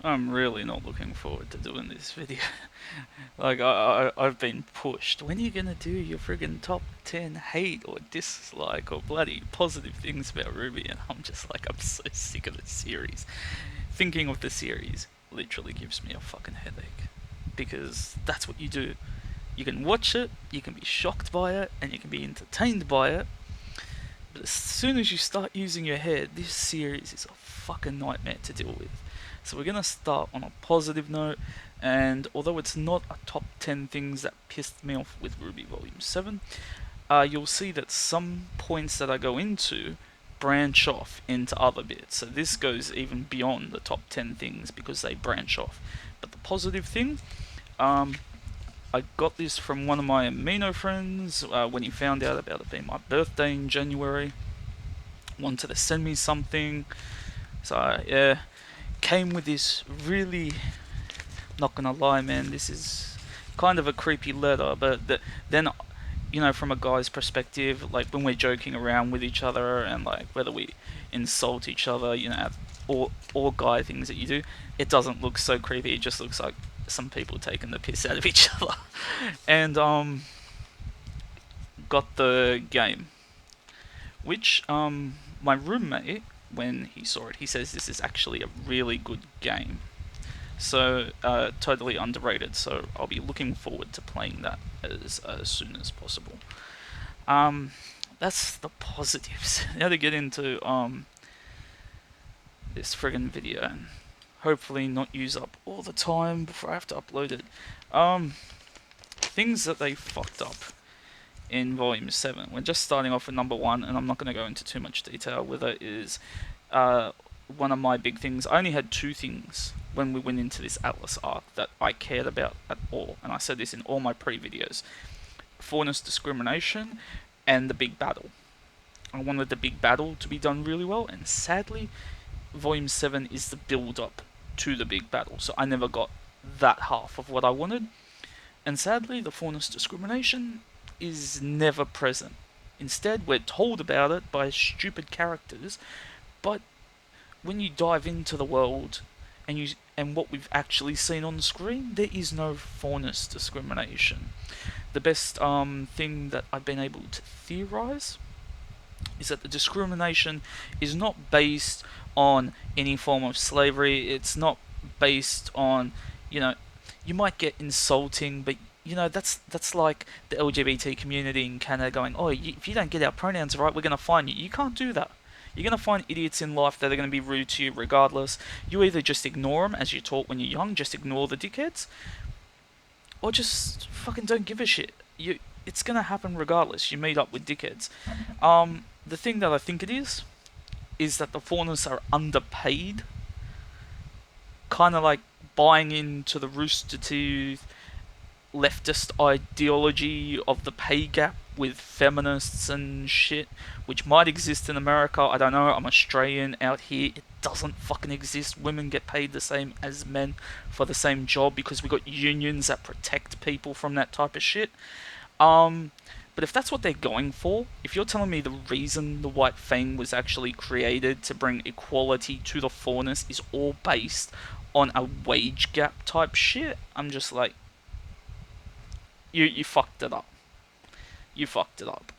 I'm really not looking forward to doing this video. Like, I've been pushed. When are you gonna do your friggin' top 10 hate or dislike or bloody positive things about Rwby? And I'm just like, I'm so sick of this series. Thinking of the series literally gives me a fucking headache. Because that's what you do. You can watch it, you can be shocked by it, and you can be entertained by it. But as soon as you start using your head, this series is a fucking nightmare to deal with. So we're gonna start on a positive note, and although it's not a top 10 things that pissed me off with Rwby Volume 7, you'll see that some points that I go into branch off into other bits. So this goes even beyond the top 10 things because they branch off. But the positive thing, I got this from one of my amino friends when he found out about it being my birthday in January. Wanted to send me something. So, yeah, came with this really, not gonna lie, man, this is kind of a creepy letter, but then, you know, from a guy's perspective, like when we're joking around with each other and like whether we insult each other, you know, all guy things that you do, it doesn't look so creepy. It just looks like some people taking the piss out of each other. And got the game, which my roommate, when he saw it, he says this is actually a really good game. So totally underrated. So I'll be looking forward to playing that as soon as possible. Um, that's the positives. Now to get into this friggin' video and hopefully not use up all the time before I have to upload it. Things that they fucked up in Volume 7. We're just starting off with number 1, and I'm not going to go into too much detail with it, is one of my big things. I only had 2 things when we went into this Atlas arc that I cared about at all, and I said this in all my pre-videos. Fairness, discrimination, and the big battle. I wanted the big battle to be done really well, and sadly, Volume 7 is the build-up to the big battle, so I never got that half of what I wanted. And sadly, the fairness discrimination is never present. Instead, we're told about it by stupid characters, but when you dive into the world and what we've actually seen on the screen, there is no fairness discrimination. The best thing that I've been able to theorize is that the discrimination is not based on any form of slavery. It's not based on, you know, you might get insulting, but you know that's like the LGBT community in Canada going, oh, if you don't get our pronouns right, we're gonna fine you. You can't do that. You're gonna find idiots in life that are gonna be rude to you regardless. You either just ignore them, as you're taught when you're young, just ignore the dickheads, or just fucking don't give a shit. It's gonna happen regardless. You meet up with dickheads. The thing that I think it is that the fauners are underpaid, kind of like buying into the Rooster Teeth leftist ideology of the pay gap with feminists and shit, which might exist in America. I don't know. I'm Australian. Out here, it doesn't fucking exist. Women get paid the same as men for the same job because we got unions that protect people from that type of shit. But if that's what they're going for, if you're telling me the reason the White Fang was actually created to bring equality to the fairness is all based on a wage gap type shit, I'm just like, you fucked it up. You fucked it up.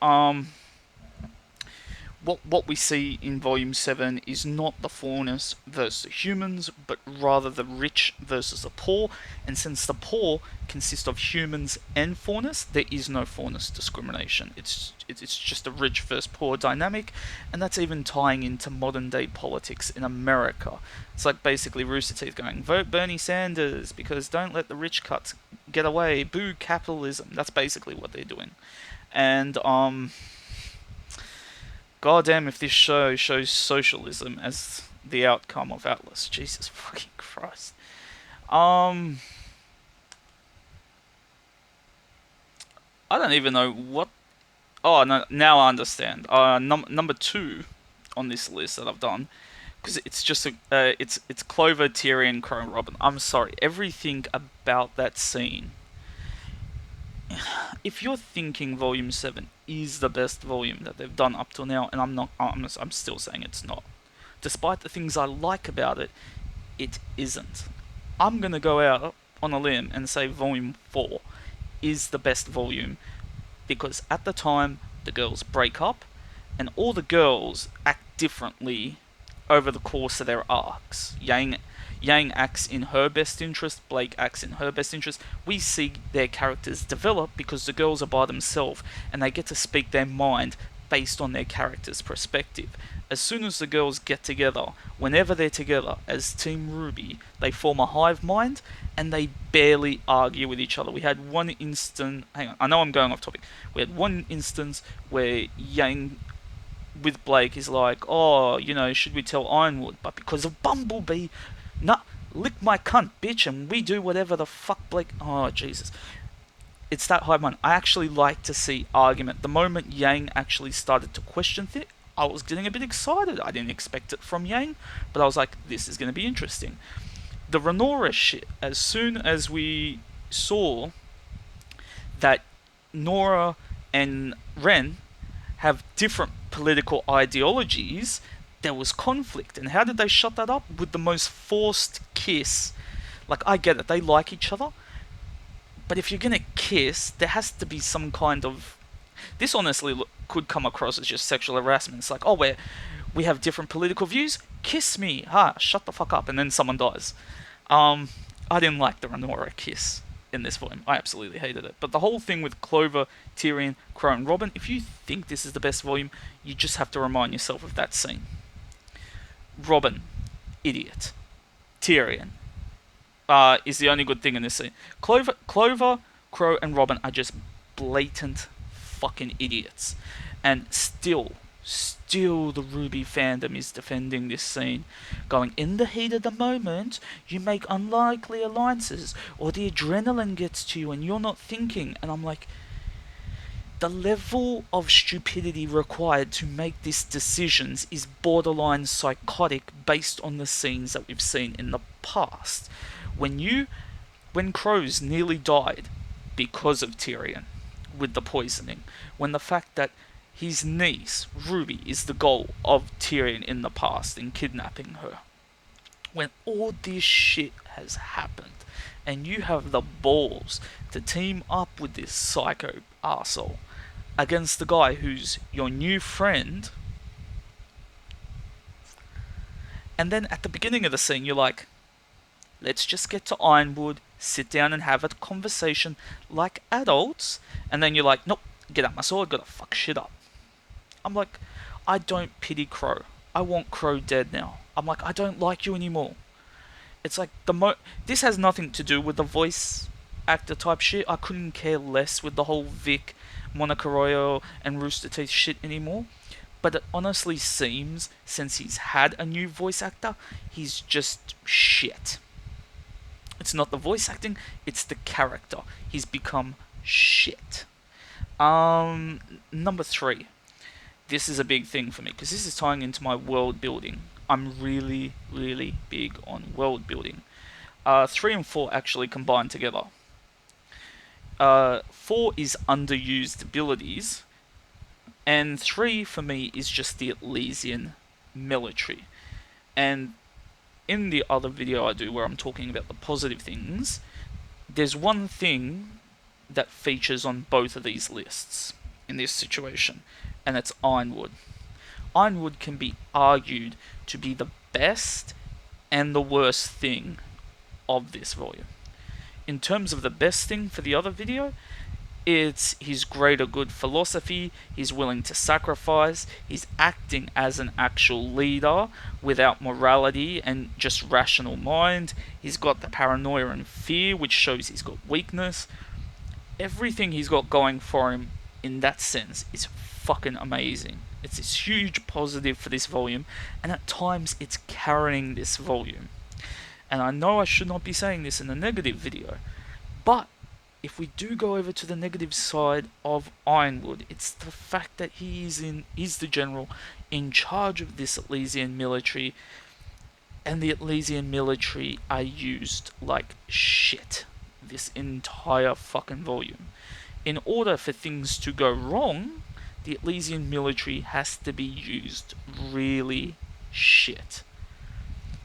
What we see in Volume 7 is not the fairness versus the humans, but rather the rich versus the poor. And since the poor consist of humans and fairness, there is no fairness discrimination. It's just a rich versus poor dynamic, and that's even tying into modern day politics in America. It's like basically Rooster Teeth going, vote Bernie Sanders because don't let the rich cuts get away. Boo capitalism. That's basically what they're doing. And goddamn if this show shows socialism as the outcome of Atlas. Jesus fucking Christ. I don't even know what. Oh, no, now I understand. Number 2 on this list that I've done, because it's just it's Clover, Tyrion, Crow, and Robin. I'm sorry, everything about that scene. If you're thinking Volume 7 is the best volume that they've done up till now, and I'm not, I'm still saying it's not. Despite the things I like about it, it isn't. I'm gonna go out on a limb and say Volume 4 is the best volume, because at the time the girls break up and all the girls act differently over the course of their arcs. Yang acts in her best interest, Blake acts in her best interest. We see their characters develop because the girls are by themselves and they get to speak their mind based on their character's perspective. As soon as the girls get together, whenever they're together as Team Rwby, they form a hive mind and they barely argue with each other. We had one instance. Hang on, I know I'm going off topic. We had one instance where Yang with Blake is like, oh, should we tell Ironwood? But because of Bumblebee, nah, lick my cunt, bitch, and we do whatever the fuck Blake. Oh, Jesus. It's that high mind. I actually like to see argument. The moment Yang actually started to question things, I was getting a bit excited. I didn't expect it from Yang, but I was like, this is going to be interesting. The Renora shit, as soon as we saw that Nora and Ren have different political ideologies, there was conflict. And how did they shut that up? With the most forced kiss. Like, I get it, they like each other, but if you're gonna kiss, there has to be some kind of. This honestly could come across as just sexual harassment. It's like, oh, we have different political views. Kiss me, shut the fuck up, and then someone dies. I didn't like the Renora kiss in this volume. I absolutely hated it. But the whole thing with Clover, Tyrion, Crow, and Robin, if you think this is the best volume, you just have to remind yourself of that scene. Robin, idiot. Tyrion is the only good thing in this scene. Clover, Crow, and Robin are just blatant fucking idiots. And still the Rwby fandom is defending this scene, going, in the heat of the moment, you make unlikely alliances, or the adrenaline gets to you and you're not thinking. And I'm like, the level of stupidity required to make these decisions is borderline psychotic based on the scenes that we've seen in the past. When Crows nearly died because of Tyrion with the poisoning, when the fact that his niece, Rwby, is the goal of Tyrion in the past in kidnapping her. When all this shit has happened, and you have the balls to team up with this psycho arsehole against the guy who's your new friend, and then at the beginning of the scene you're like, let's just get to Ironwood, sit down and have a conversation like adults, and then you're like, nope, get out my sword, gotta fuck shit up. I'm like, I don't pity Crow. I want Crow dead now. I'm like, I don't like you anymore. It's like, this has nothing to do with the voice actor type shit. I couldn't care less with the whole Vic, Monica Arroyo, and Rooster Teeth shit anymore. But it honestly seems, since he's had a new voice actor, he's just shit. It's not the voice acting, it's the character. He's become shit. Number 3. This is a big thing for me, because this is tying into my world building. I'm really, really big on world building. 3 and 4 actually combine together. 4 is underused abilities, and 3 for me is just the Elysian military. And in the other video I do where I'm talking about the positive things, there's one thing that features on both of these lists in this situation, and it's Ironwood. Ironwood can be argued to be the best and the worst thing of this volume. In terms of the best thing for the other video, it's his greater good philosophy, he's willing to sacrifice, he's acting as an actual leader without morality and just rational mind, he's got the paranoia and fear, which shows he's got weakness. Everything he's got going for him in that sense is fucking amazing. It's this huge positive for this volume, and at times it's carrying this volume. And I know I should not be saying this in a negative video, but if we do go over to the negative side of Ironwood, it's the fact that he's the general in charge of this Elysian military, and the Elysian military are used like shit this entire fucking volume. In order for things to go wrong, the Elysian military has to be used really shit.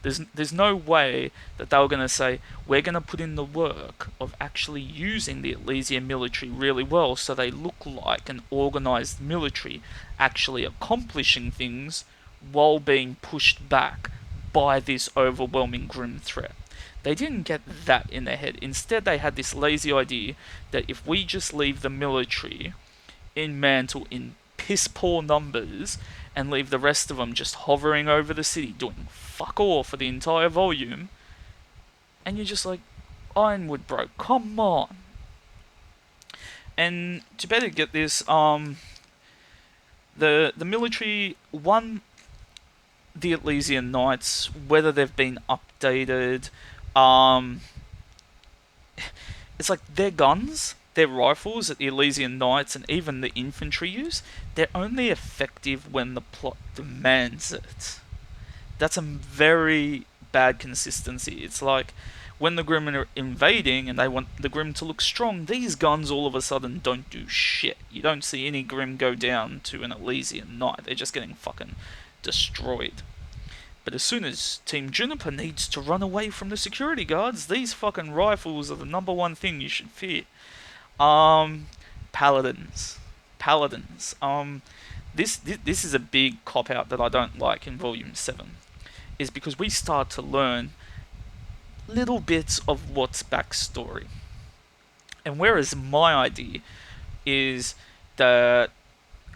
There's no way that they were going to say, we're going to put in the work of actually using the Elysian military really well so they look like an organized military actually accomplishing things while being pushed back by this overwhelming grim threat. They didn't get that in their head. Instead, they had this lazy idea that if we just leave the military in Mantle in piss poor numbers and leave the rest of them just hovering over the city doing fuck all for the entire volume, and you're just like, Ironwood, bro, come on. And to better get this, the military won the Elysian Knights, whether they've been updated, it's like their guns, their rifles that the Elysian Knights and even the infantry use, they're only effective when the plot demands it. That's a very bad consistency. It's like when the Grim are invading and they want the Grim to look strong, these guns all of a sudden don't do shit. You don't see any Grim go down to an Elysian Knight. They're just getting fucking destroyed. But as soon as Team Juniper needs to run away from the security guards, these fucking rifles are the number one thing you should fear. Paladins. Paladins. This is a big cop-out that I don't like in Volume 7. Is because we start to learn little bits of what's backstory. And whereas my idea is that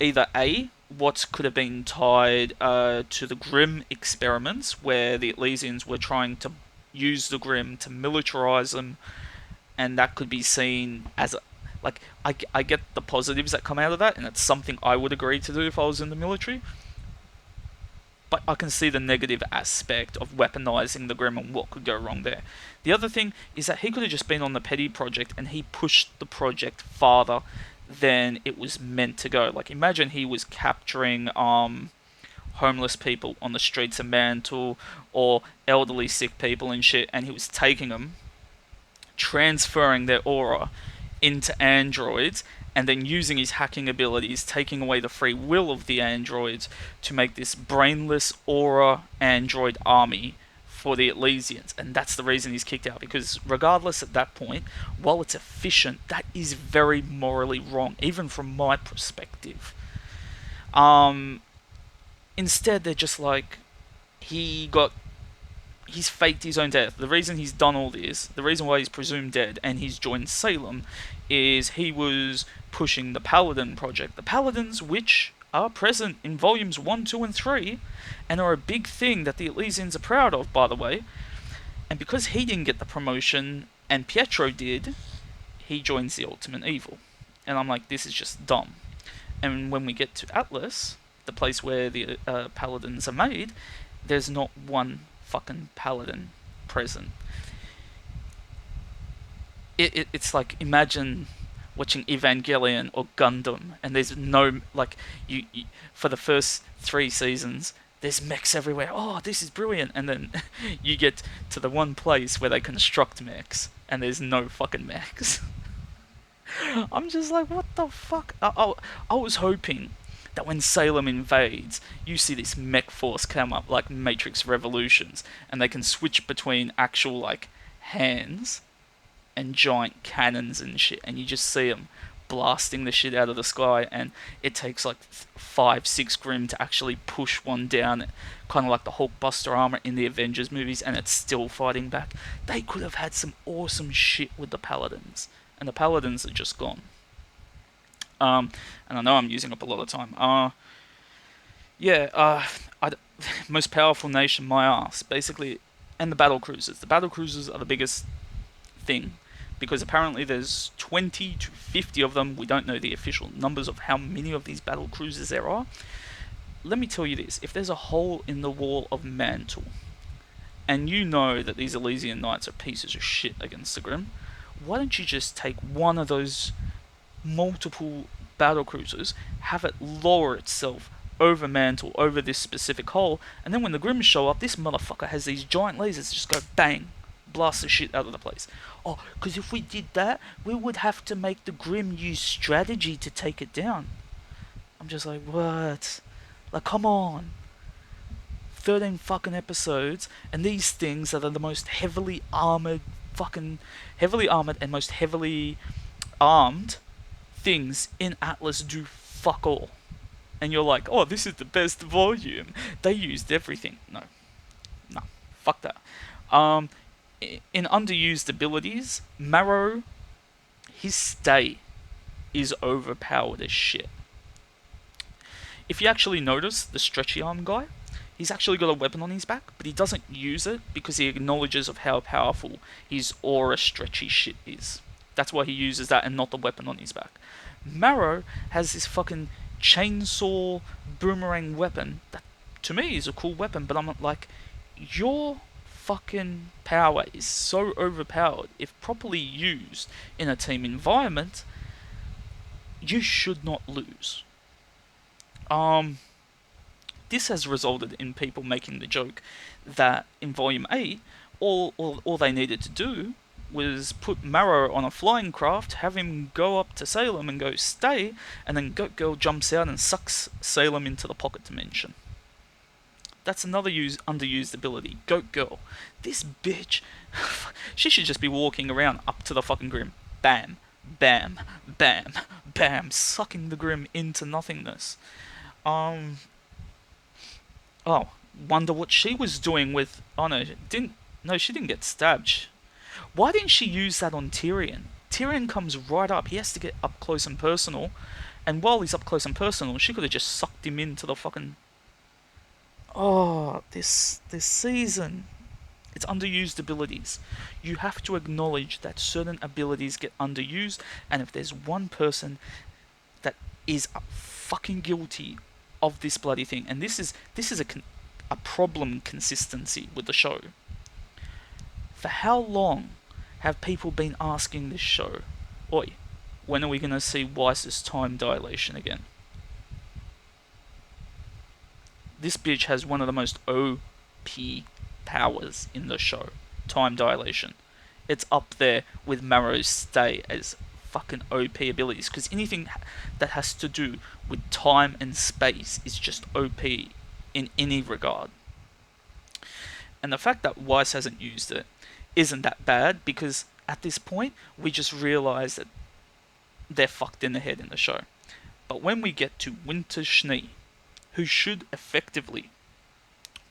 either A, what could have been tied to the Grim experiments, where the Elysians were trying to use the Grim to militarize them, and that could be seen as a, like, I get the positives that come out of that, and it's something I would agree to do if I was in the military. But I can see the negative aspect of weaponizing the Grim and what could go wrong there. The other thing is that he could have just been on the petty project and he pushed the project farther than it was meant to go. Like, imagine he was capturing homeless people on the streets of Mantle or elderly sick people and shit, and he was taking them, transferring their aura into androids, and then using his hacking abilities, taking away the free will of the androids to make this brainless aura android army for the Elysians. And that's the reason he's kicked out, because regardless at that point, while it's efficient, that is very morally wrong, even from my perspective. Instead, they're just like, he's faked his own death. The reason he's done all this, the reason why he's presumed dead and he's joined Salem, is he was pushing the Paladin project. The Paladins, which are present in volumes 1, 2, and 3, and are a big thing that the Elysians are proud of, by the way. And because he didn't get the promotion, and Pietro did, he joins the Ultimate Evil. And I'm like, this is just dumb. And when we get to Atlas, the place where the Paladins are made, there's not one fucking Paladin present. It's like, imagine watching Evangelion or Gundam, and there's no, like, you for the first 3 seasons, there's mechs everywhere. Oh, this is brilliant. And then you get to the one place where they construct mechs, and there's no fucking mechs. I'm just like, what the fuck? I was hoping that when Salem invades, you see this mech force come up like Matrix Revolutions, and they can switch between actual, like, hands and giant cannons and shit, and you just see them blasting the shit out of the sky, and it takes like 5-6 Grim to actually push one down, kind of like the Hulkbuster armor in the Avengers movies, and it's still fighting back. They could have had some awesome shit with the Paladins, and the Paladins are just gone. And I know I'm using up a lot of time. Most powerful nation, my ass, basically, and the battle cruisers. The battle cruisers are the biggest thing, because apparently there's 20 to 50 of them. We don't know the official numbers of how many of these battle cruisers there are. Let me tell you this, if there's a hole in the wall of Mantle, and you know that these Elysian Knights are pieces of shit against the Grim, why don't you just take one of those multiple battle cruisers, have it lower itself over Mantle, over this specific hole, and then when the Grims show up, this motherfucker has these giant lasers just go bang, blast the shit out of the place. Oh, because if we did that, we would have to make the Grim use strategy to take it down. I'm just like, what? Like, come on. 13 fucking episodes, and these things that are the most heavily armored, heavily armored and most heavily armed things in Atlas do fuck all. And you're like, oh, this is the best volume. They used everything. No, fuck that. Um, in underused abilities, Marrow, his stay is overpowered as shit. If you actually notice the stretchy arm guy, he's actually got a weapon on his back, but he doesn't use it because he acknowledges of how powerful his aura stretchy shit is. That's why he uses that and not the weapon on his back. Marrow has this fucking chainsaw boomerang weapon that to me is a cool weapon, but I'm like, your fucking power is so overpowered. If properly used in a team environment, you should not lose. This has resulted in people making the joke that in Volume 8, all they needed to do was put Marrow on a flying craft, have him go up to Salem and go stay, and then Goat Girl jumps out and sucks Salem into the pocket dimension. That's another underused ability. Goat Girl. This bitch, she should just be walking around up to the fucking Grim. Bam, bam, bam, bam, sucking the Grim into nothingness. Oh, wonder what she was doing with. Oh no, she didn't get stabbed. Why didn't she use that on Tyrion? Tyrion comes right up. He has to get up close and personal, and while he's up close and personal, she could have just sucked him into the fucking. Oh, this season, it's underused abilities. You have to acknowledge that certain abilities get underused, and if there's one person that is fucking guilty of this bloody thing, and this is a problem consistency with the show. For how long have people been asking this show, oi, when are we going to see Weiss's time dilation again? This bitch has one of the most OP powers in the show, time dilation. It's up there with Marrow's stay as fucking OP abilities, because anything that has to do with time and space is just OP in any regard. And the fact that Weiss hasn't used it isn't that bad, because at this point we just realise that they're fucked in the head in the show. But when we get to Winter Schnee, who should effectively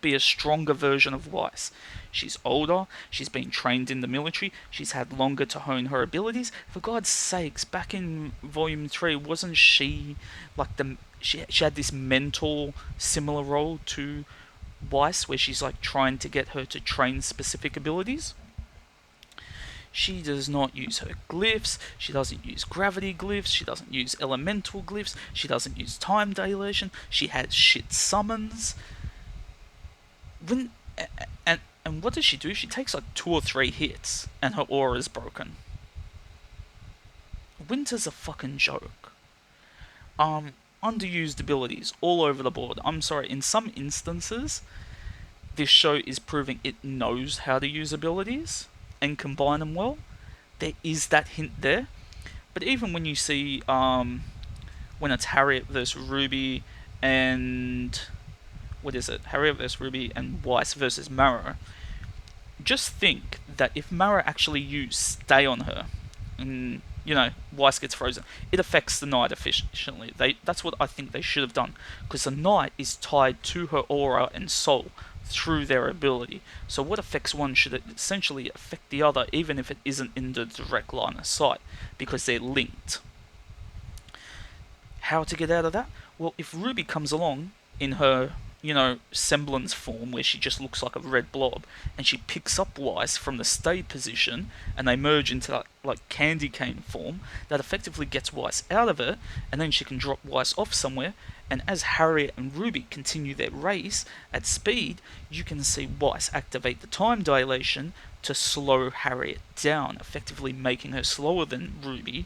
be a stronger version of Weiss. She's older, she's been trained in the military, she's had longer to hone her abilities. For God's sakes, back in Volume 3, wasn't she like she had this mentor similar role to Weiss, where she's like trying to get her to train specific abilities? She does not use her glyphs, she doesn't use gravity glyphs, she doesn't use elemental glyphs, she doesn't use time dilation, she has shit summons. And what does she do? She takes like 2 or 3 hits and her aura is broken. Winter's a fucking joke. Underused abilities all over the board. I'm sorry, in some instances, this show is proving it knows how to use abilities and combine them well. There is that hint there. But even when you see, when it's Harriet versus Rwby and... what is it? Harriet versus Rwby and Weiss versus Marrow. Just think that if Marrow actually used stay on her, and Weiss gets frozen, it affects the knight efficiently. That's what I think they should have done, because the knight is tied to her aura and soul through their ability. So what affects one should essentially affect the other, even if it isn't in the direct line of sight, because they're linked. How to get out of that? Well, if Rwby comes along in her semblance form, where she just looks like a red blob, and she picks up Weiss from the stay position, and they merge into that like candy cane form, that effectively gets Weiss out of it, and then she can drop Weiss off somewhere, and as Harriet and Rwby continue their race at speed, you can see Weiss activate the time dilation to slow Harriet down, effectively making her slower than Rwby,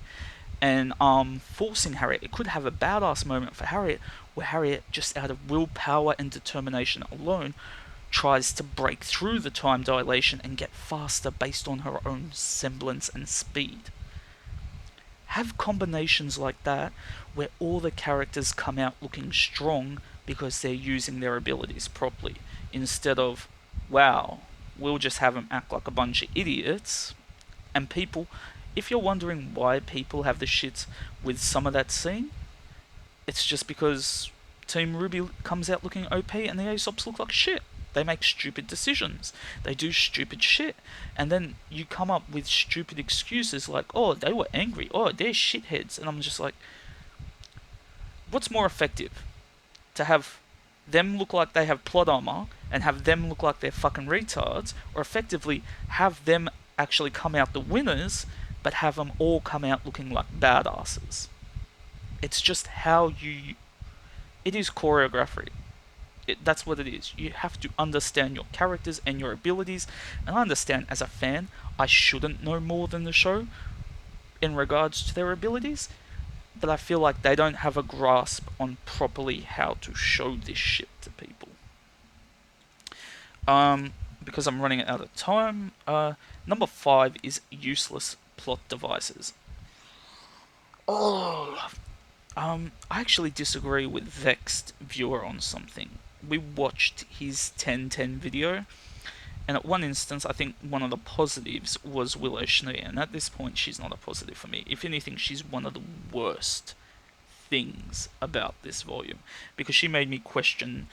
and forcing Harriet. It could have a badass moment for Harriet, where Harriet, just out of willpower and determination alone, tries to break through the time dilation and get faster based on her own semblance and speed. Have combinations like that, where all the characters come out looking strong because they're using their abilities properly. instead of, wow, we'll just have them act like a bunch of idiots. And people, if you're wondering why people have the shits with some of that scene, it's just because Team Rwby comes out looking OP and the Aesops look like shit. They make stupid decisions. They do stupid shit. And then you come up with stupid excuses like, oh, they were angry. Oh, they're shitheads. And I'm just like, what's more effective? To have them look like they have plot armor and have them look like they're fucking retards, or effectively have them actually come out the winners, but have them all come out looking like badasses? It's just how you. It is choreography. That's what it is. You have to understand your characters and your abilities. And I understand as a fan, I shouldn't know more than the show in regards to their abilities, but I feel like they don't have a grasp on properly how to show this shit to people. Because I'm running out of time. Number 5 is useless plot devices. Oh, I actually disagree with Vexed Viewer on something. We watched his 10-10 video, and at one instance, I think one of the positives was Willow Schnee, and at this point, she's not a positive for me. If anything, she's one of the worst things about this volume, because she made me question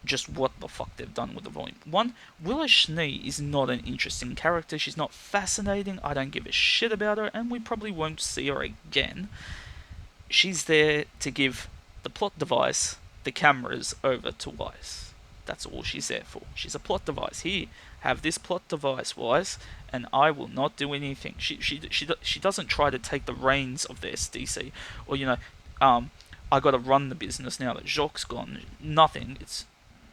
just what the fuck they've done with the volume. One, Willow Schnee is not an interesting character. She's not fascinating. I don't give a shit about her, and we probably won't see her again. She's there to give the plot device the cameras over to Weiss. That's all she's there for. She's a plot device. Here, have this plot device, Weiss, and I will not do anything. She doesn't try to take the reins of the SDC, or I got to run the business now that Jacques gone. Nothing.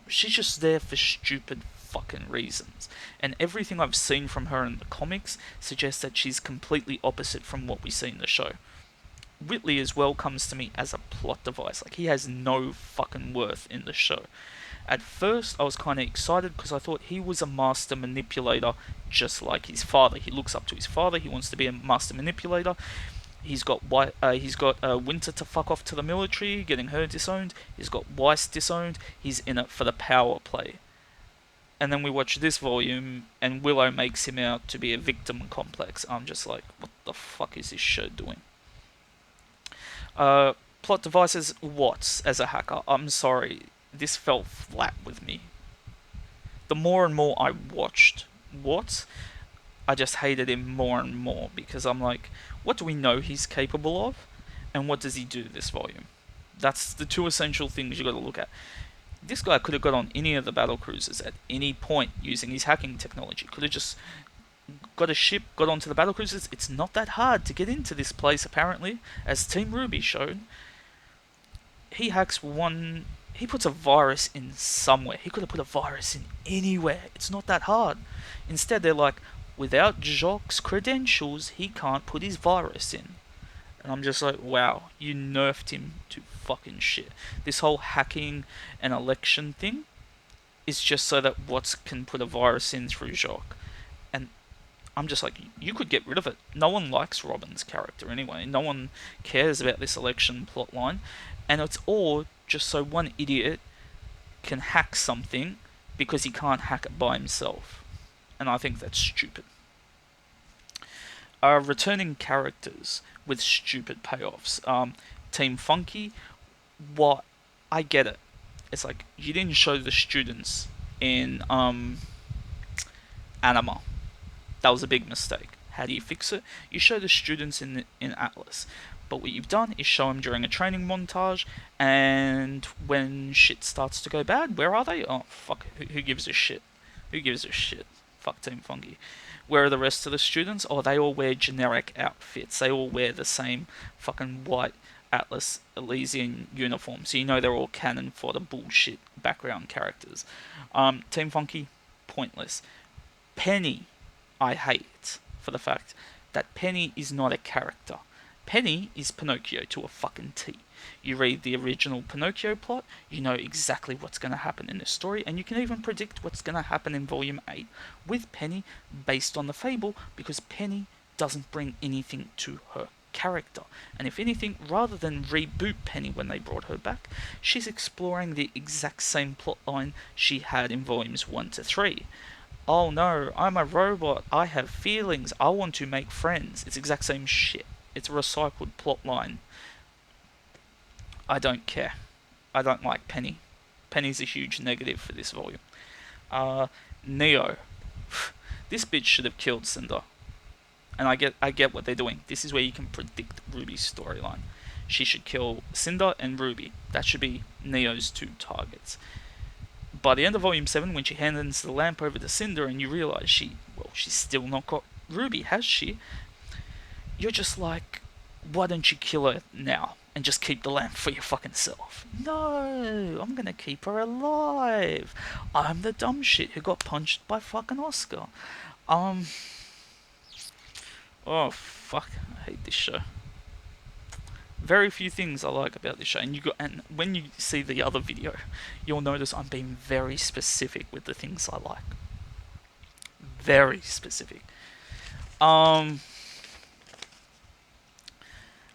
She's just there for stupid fucking reasons. And everything I've seen from her in the comics suggests that she's completely opposite from what we see in the show. Whitley as well comes to me as a plot device. Like, he has no fucking worth in the show. At first, I was kind of excited because I thought he was a master manipulator just like his father. He looks up to his father. He wants to be a master manipulator. He's got Winter to fuck off to the military, getting her disowned. He's got Weiss disowned. He's in it for the power play. And then we watch this volume, and Willow makes him out to be a victim complex. I'm just like, what the fuck is this show doing? Plot devices, Watts as a hacker. I'm sorry, this fell flat with me. The more and more I watched Watts, I just hated him more and more, because I'm like, what do we know he's capable of, and what does he do this volume? That's the two essential things you got to look at. This guy could have got on any of the battle cruisers at any point using his hacking technology. Could have just got a ship, got onto the battle cruisers. It's not that hard to get into this place, apparently, as Team Rwby showed. He hacks one. He puts a virus in somewhere. He could have put a virus in anywhere. It's not that hard. Instead, they're like, without Jacques' credentials, he can't put his virus in. And I'm just like, wow, you nerfed him to fucking shit. This whole hacking and election thing is just so that Watts can put a virus in through Jacques. And I'm just like, you could get rid of it. No one likes Robin's character anyway. No one cares about this election plotline. And it's all just so one idiot can hack something because he can't hack it by himself. And I think that's stupid. Returning characters with stupid payoffs. Team Funky, what? I get it. It's like, you didn't show the students in Anima. That was a big mistake. How do you fix it? You show the students in Atlas. But what you've done is show them during a training montage, and when shit starts to go bad, where are they? Oh, fuck. Who gives a shit? Who gives a shit? Fuck Team Funky. Where are the rest of the students? Oh, they all wear generic outfits. They all wear the same fucking white Atlas Elysian uniform. So you know they're all canon for the bullshit background characters. Team Funky, pointless. Penny, I hate for the fact that Penny is not a character. Penny is Pinocchio to a fucking T. You read the original Pinocchio plot, you know exactly what's going to happen in the story, and you can even predict what's going to happen in Volume 8 with Penny based on the fable, because Penny doesn't bring anything to her character. And if anything, rather than reboot Penny when they brought her back, she's exploring the exact same plotline she had in volumes 1 to 3. Oh no, I'm a robot, I have feelings, I want to make friends. It's exact same shit. It's a recycled plotline. I don't care. I don't like Penny. Penny's a huge negative for this volume. Neo. This bitch should have killed Cinder. And I get what they're doing. This is where you can predict Ruby's storyline. She should kill Cinder and Rwby. That should be Neo's two targets. By the end of Volume 7, when she hands the lamp over to Cinder and you realise she's still not got Rwby, has she? You're just like, why don't you kill her now and just keep the lamp for your fucking self? No, I'm gonna keep her alive. I'm the dumb shit who got punched by fucking Oscar. Oh fuck, I hate this show. Very few things I like about this show, and when you see the other video, you'll notice I'm being very specific with the things I like. Very specific.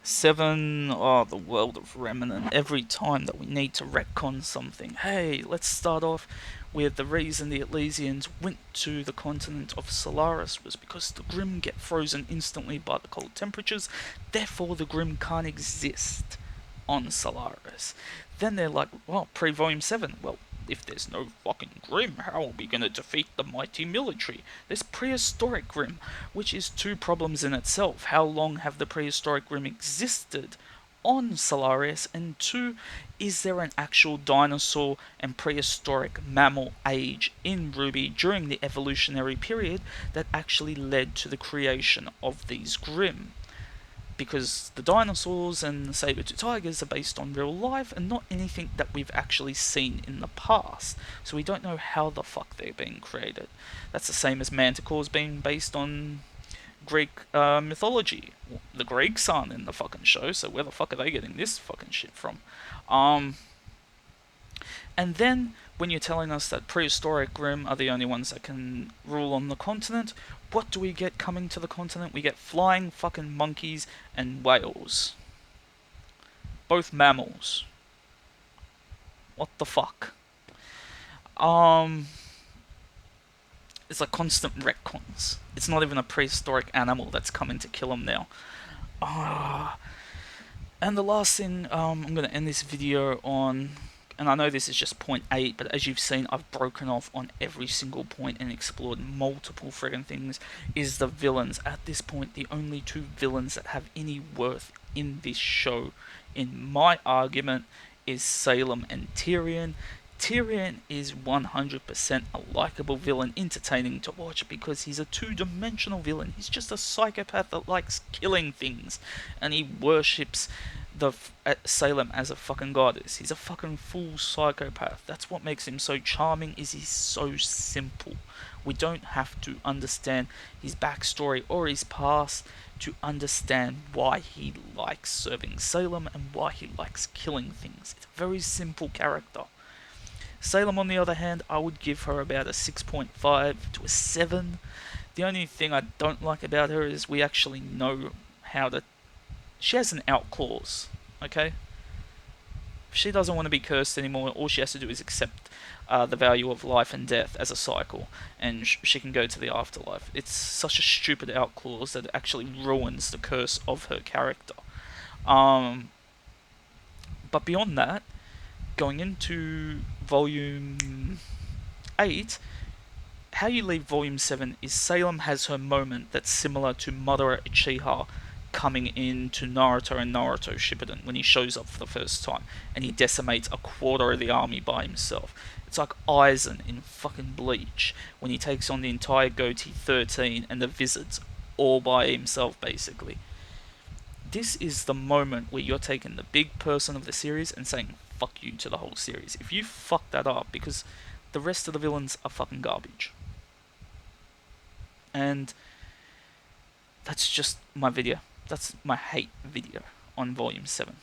7, the world of Remnant. Every time that we need to retcon something, hey, let's start off with the reason the Elysians went to the continent of Solaris was because the Grimm get frozen instantly by the cold temperatures, therefore the Grimm can't exist on Solaris. Then they're like, well, pre-Volume 7, well, if there's no fucking Grimm, how are we going to defeat the mighty military? There's prehistoric Grimm, which is two problems in itself. How long have the prehistoric Grimm existed on Solaris? And two, is there an actual dinosaur and prehistoric mammal age in Rwby during the evolutionary period that actually led to the creation of these Grimm? Because the dinosaurs and the saber-tooth tigers are based on real life and not anything that we've actually seen in the past. So we don't know how the fuck they're being created. That's the same as manticores being based on Greek mythology. The Greeks aren't in the fucking show, so where the fuck are they getting this fucking shit from? And then, when you're telling us that prehistoric Grimm are the only ones that can rule on the continent, what do we get coming to the continent? We get flying fucking monkeys and whales. Both mammals. What the fuck? It's like constant retcons. It's not even a prehistoric animal that's coming to kill them now. And the last thing I'm going to end this video on, and I know this is just point 8, but as you've seen, I've broken off on every single point and explored multiple friggin' things, is the villains. At this point, the only two villains that have any worth in this show, in my argument, is Salem and Tyrion. Tyrion is 100% a likable villain, entertaining to watch because he's a two-dimensional villain. He's just a psychopath that likes killing things, and he worships Salem as a fucking goddess. He's a fucking full psychopath. That's what makes him so charming, is he's so simple. We don't have to understand his backstory or his past to understand why he likes serving Salem and why he likes killing things. It's a very simple character. Salem, on the other hand, I would give her about a 6.5 to a 7. The only thing I don't like about her is we actually know how to... She has an out clause, okay? If she doesn't want to be cursed anymore, all she has to do is accept the value of life and death as a cycle, and she can go to the afterlife. It's such a stupid out clause that it actually ruins the curse of her character. But beyond that, going into Volume 8, how you leave Volume 7 is Salem has her moment that's similar to Madara Uchiha coming into Naruto and Naruto Shippuden when he shows up for the first time and he decimates a quarter of the army by himself. It's like Aizen in fucking Bleach when he takes on the entire Goatee 13 and the Wizards all by himself, basically. This is the moment where you're taking the big person of the series and saying fuck you to the whole series. If you fuck that up, because the rest of the villains are fucking garbage. And that's just my video. That's my hate video on Volume 7.